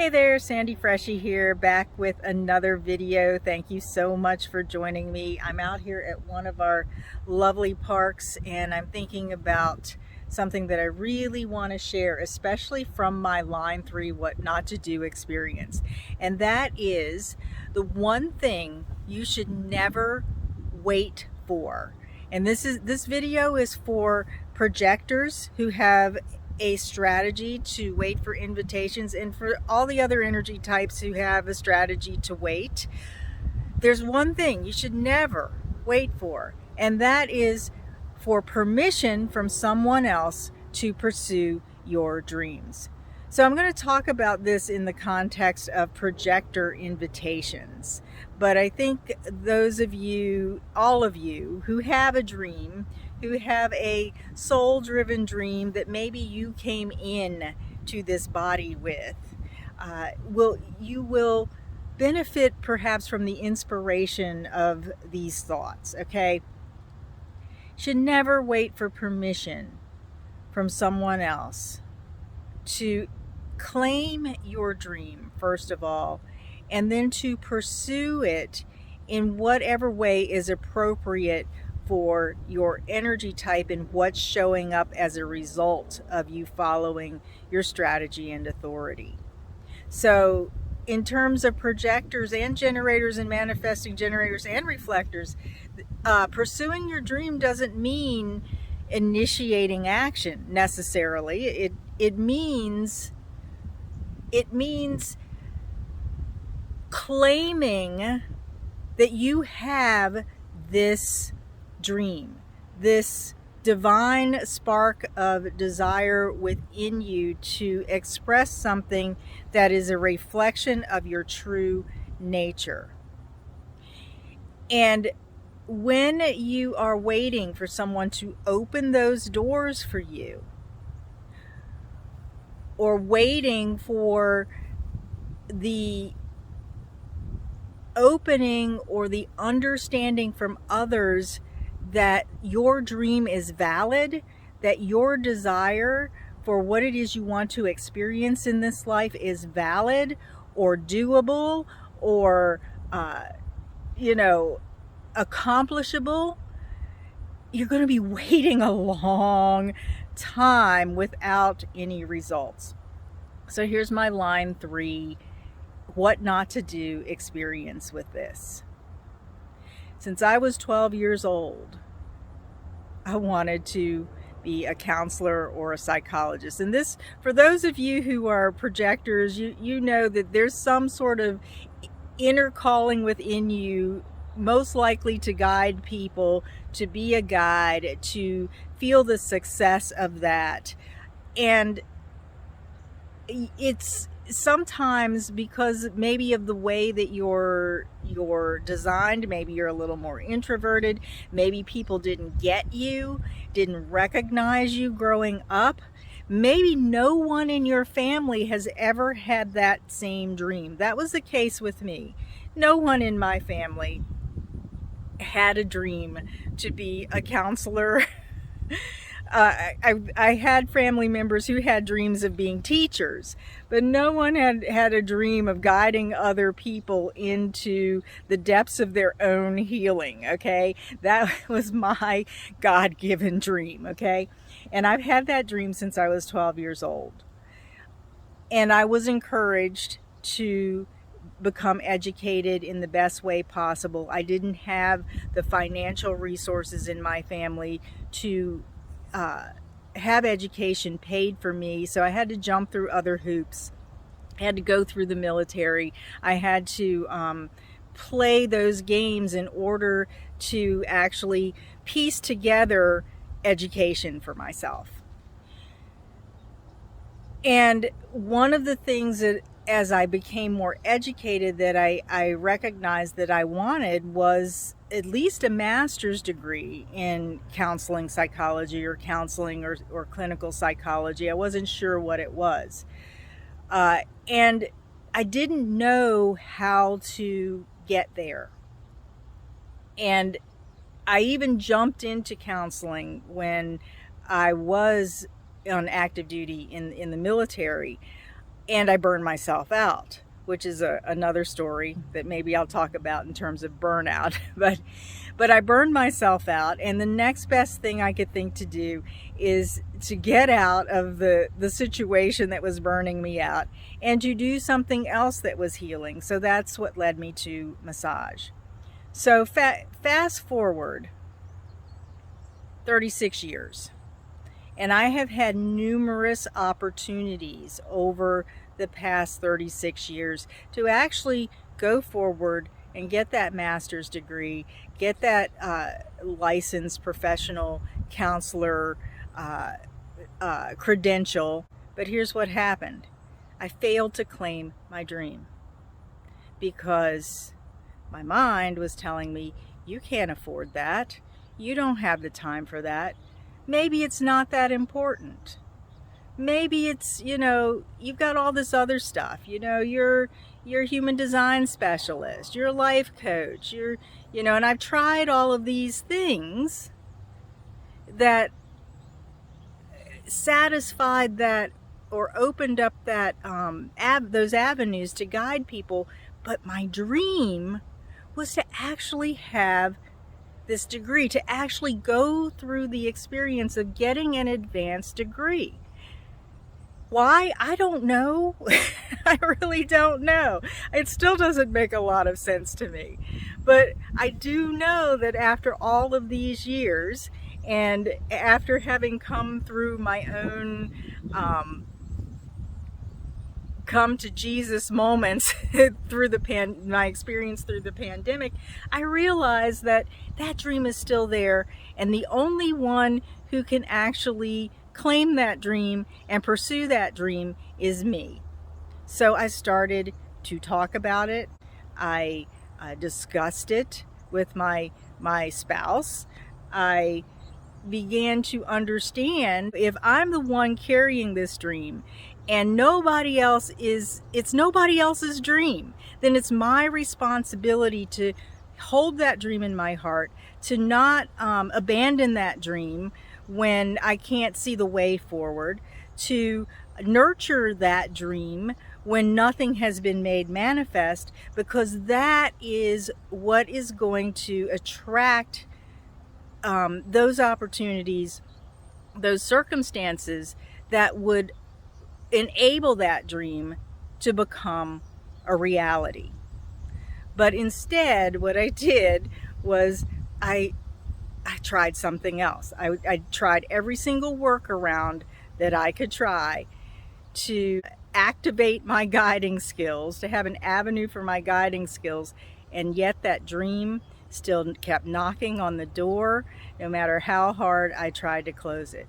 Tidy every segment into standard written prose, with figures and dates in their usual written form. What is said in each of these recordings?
Hey there, Sandy Freshy here, back with another video. Thank you so much for joining me. I'm out here at one of our lovely parks and I'm thinking about something that I really want to share, especially from my Line 3 What Not to Do experience. And that is the one thing you should never wait for. And this video is for projectors who have a strategy to wait for invitations, and for all the other energy types who have a strategy to wait. There's one thing you should never wait for, and that is for permission from someone else to pursue your dreams. So I'm going to talk about this in the context of projector invitations. But I think those of you, all of you, who have a dream, who have a soul-driven dream that maybe you came in to this body with, you will benefit perhaps from the inspiration of these thoughts, okay? Should never wait for permission from someone else to claim your dream, first of all, and then to pursue it in whatever way is appropriate for your energy type and what's showing up as a result of you following your strategy and authority. So in terms of projectors and generators and manifesting generators and reflectors, pursuing your dream doesn't mean initiating action necessarily. It means claiming that you have this dream, this divine spark of desire within you to express something that is a reflection of your true nature. And when you are waiting for someone to open those doors for you, or waiting for the opening or the understanding from others that your dream is valid, that your desire for what it is you want to experience in this life is valid or doable or, accomplishable, you're going to be waiting a long time without any results. So here's my Line 3 What Not to Do experience with this. Since I was 12 years old, I wanted to be a counselor or a psychologist. And this, for those of you who are projectors, you know that there's some sort of inner calling within you, most likely to guide people, to be a guide, to feel the success of that. And it's sometimes because maybe of the way that you're designed, maybe you're a little more introverted, maybe people didn't get you, didn't recognize you growing up. Maybe no one in your family has ever had that same dream. That was the case with me. No one in my family had a dream to be a counselor. I had family members who had dreams of being teachers, but no one had a dream of guiding other people into the depths of their own healing, okay? That was my God-given dream, okay? And I've had that dream since I was 12 years old. And I was encouraged to become educated in the best way possible. I didn't have the financial resources in my family to have education paid for me, so I had to jump through other hoops. I had to go through the military. I had to play those games in order to actually piece together education for myself. And one of the things that, as I became more educated, that I recognized that I wanted was at least a master's degree in counseling psychology or counseling or clinical psychology. I wasn't sure what it was. And I didn't know how to get there. And I even jumped into counseling when I was on active duty in the military. and I burned myself out, which is another story that maybe I'll talk about in terms of burnout. But I burned myself out, and the next best thing I could think to do is to get out of the situation that was burning me out and to do something else that was healing. So that's what led me to massage. So fast forward 36 years. And I have had numerous opportunities over the past 36 years to actually go forward and get that master's degree, get that licensed professional counselor credential. But here's what happened. I failed to claim my dream because my mind was telling me, you can't afford that. You don't have the time for that. Maybe it's not that important. Maybe it's, you've got all this other stuff. You're a human design specialist. You're a life coach. And I've tried all of these things that satisfied that or opened up that those avenues to guide people. But my dream was to actually have this degree, to actually go through the experience of getting an advanced degree. Why? I don't know. I really don't know. It still doesn't make a lot of sense to me. But I do know that after all of these years, and after having come through my own come to Jesus moments through my experience through the pandemic, I realized that dream is still there, and the only one who can actually claim that dream and pursue that dream is me. So I started to talk about it. I discussed it with my spouse. I began to understand, if I'm the one carrying this dream and nobody else it's nobody else's dream, then it's my responsibility to hold that dream in my heart, to not abandon that dream when I can't see the way forward, to nurture that dream when nothing has been made manifest, because that is what is going to attract those opportunities, those circumstances that would enable that dream to become a reality. But instead, what I did was I tried something else. I tried every single workaround that I could try to activate my guiding skills, to have an avenue for my guiding skills, and yet that dream still kept knocking on the door, no matter how hard I tried to close it.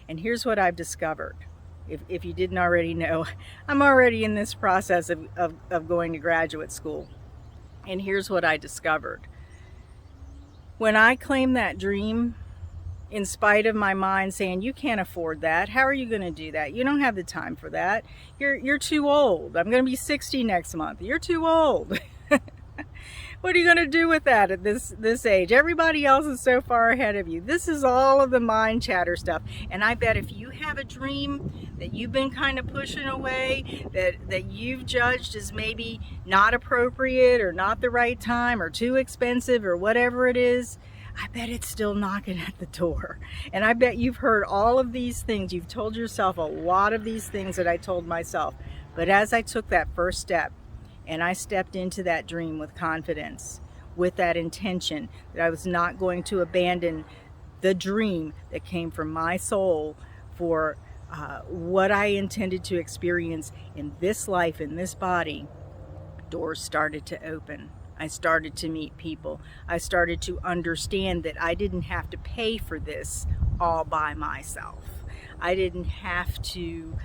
And here's what I've discovered. If you didn't already know, I'm already in this process of going to graduate school. And here's what I discovered. When I claimed that dream, in spite of my mind saying, you can't afford that, how are you going to do that? You don't have the time for that. You're too old. I'm going to be 60 next month. You're too old. What are you going to do with that at this age? Everybody else is so far ahead of you. This is all of the mind chatter stuff. And I bet if you have a dream that you've been kind of pushing away, that you've judged as maybe not appropriate or not the right time or too expensive or whatever it is, I bet it's still knocking at the door. And I bet you've heard all of these things. You've told yourself a lot of these things that I told myself. But as I took that first step, and I stepped into that dream with confidence, with that intention that I was not going to abandon the dream that came from my soul for what I intended to experience in this life, in this body, doors started to open. I started to meet people. I started to understand that I didn't have to pay for this all by myself. I didn't have to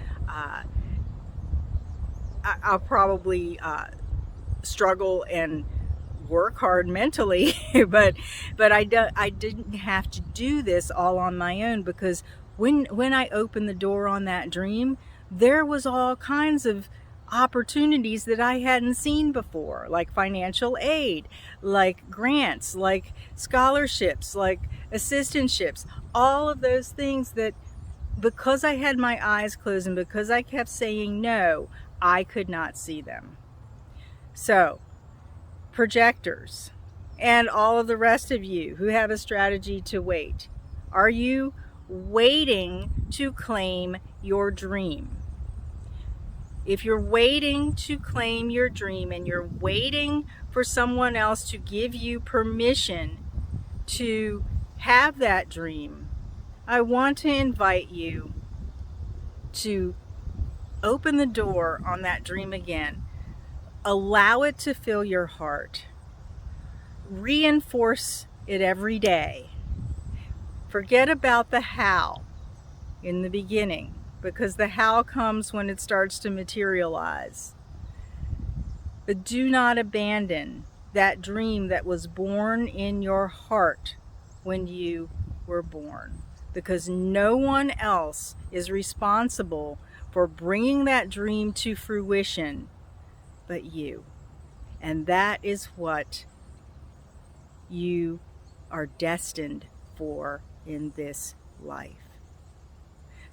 I'll probably struggle and work hard mentally, but I didn't have to do this all on my own, because when I opened the door on that dream, there was all kinds of opportunities that I hadn't seen before, like financial aid, like grants, like scholarships, like assistantships, all of those things that, because I had my eyes closed and because I kept saying no, I could not see them. So, projectors, and all of the rest of you who have a strategy to wait, are you waiting to claim your dream? If you're waiting to claim your dream and you're waiting for someone else to give you permission to have that dream, I want to invite you to open the door on that dream again. Allow it to fill your heart. Reinforce it every day. Forget about the how in the beginning, because the how comes when it starts to materialize. But do not abandon that dream that was born in your heart when you were born, because no one else is responsible for bringing that dream to fruition but you. And that is what you are destined for in this life.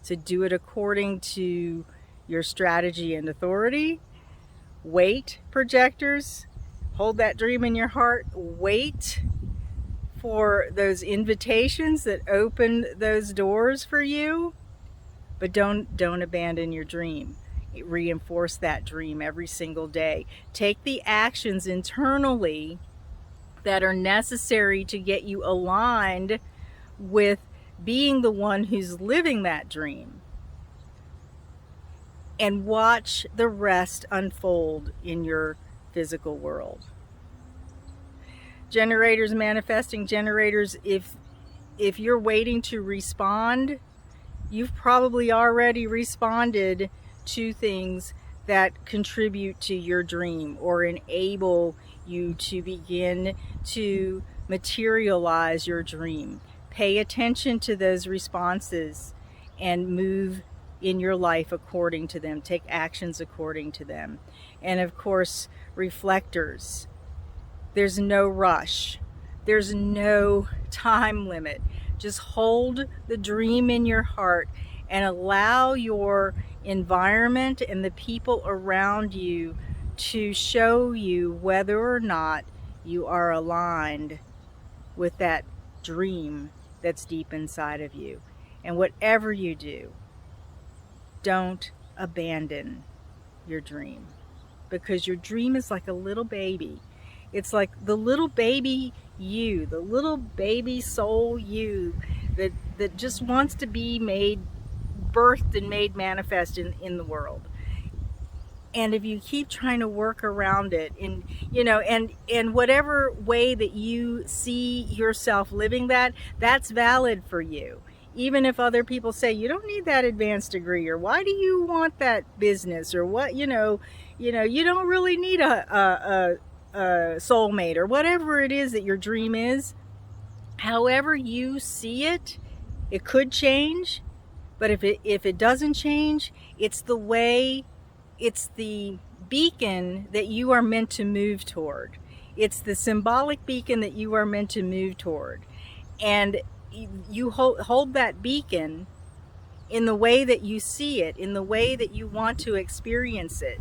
So do it according to your strategy and authority. Wait, projectors. Hold that dream in your heart. Wait for those invitations that open those doors for you. But don't abandon your dream. Reinforce that dream every single day. Take the actions internally that are necessary to get you aligned with being the one who's living that dream. And watch the rest unfold in your physical world. Generators, manifesting generators, if you're waiting to respond, you've probably already responded to things that contribute to your dream or enable you to begin to materialize your dream. Pay attention to those responses and move in your life according to them. Take actions according to them. And of course, reflectors. There's no rush. There's no time limit. Just hold the dream in your heart and allow your environment and the people around you to show you whether or not you are aligned with that dream that's deep inside of you. And whatever you do, don't abandon your dream, because your dream is like a little baby. It's like the little baby you, the little baby soul you that just wants to be birthed and made manifest in the world. And if you keep trying to work around it and whatever way that you see yourself living that's valid for you. Even if other people say you don't need that advanced degree, or why do you want that business, or what, you don't really need a soulmate, or whatever it is that your dream is. However you see it, it could change. But if it doesn't change, it's the beacon that you are meant to move toward. It's the symbolic beacon that you are meant to move toward. And you hold that beacon in the way that you see it, in the way that you want to experience it.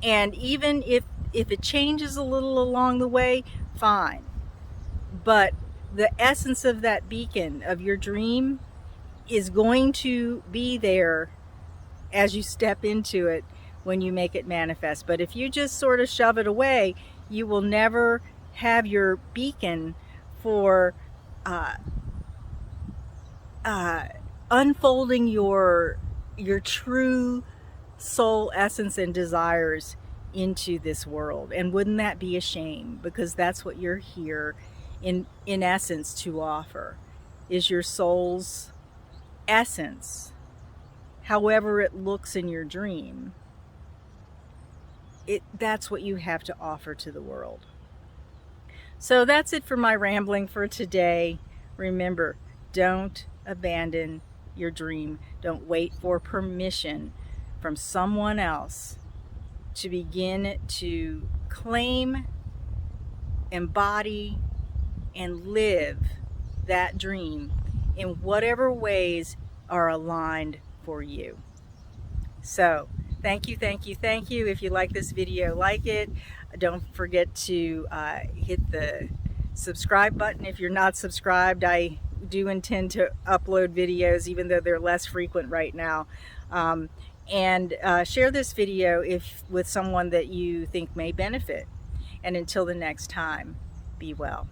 And even if it changes a little along the way, fine. But the essence of that beacon, of your dream, is going to be there as you step into it when you make it manifest. But if you just sort of shove it away, you will never have your beacon for unfolding your true soul essence and desires into this world. And wouldn't that be a shame? Because that's what you're here in essence to offer, is your soul's essence. However it looks in your dream, that's what you have to offer to the world. So that's it for my rambling for today. Remember, don't abandon your dream. Don't wait for permission from someone else to begin to claim, embody, and live that dream in whatever ways are aligned for you. So Thank you, thank you, thank you. If you like this video, like it. Don't forget to hit the subscribe button if you're not subscribed. I do intend to upload videos, even though they're less frequent right now. And share this video with someone that you think may benefit. And until the next time, be well.